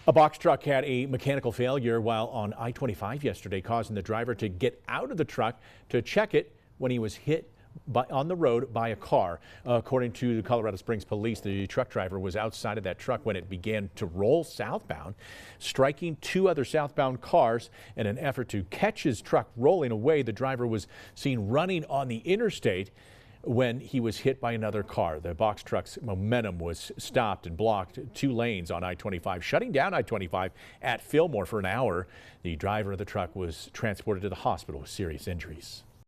A box truck had a mechanical failure while on I-25 yesterday, causing the driver to get out of the truck to check it when he was hit on the road by a car. According to the Colorado Springs police, the truck driver was outside of that truck when it began to roll southbound, striking two other southbound cars. In an effort to catch his truck rolling away, the driver was seen running on the interstate when he was hit by another car. The box truck's momentum was stopped and blocked two lanes on I-25, shutting down I-25 at Fillmore for an hour. The driver of the truck was transported to the hospital with serious injuries.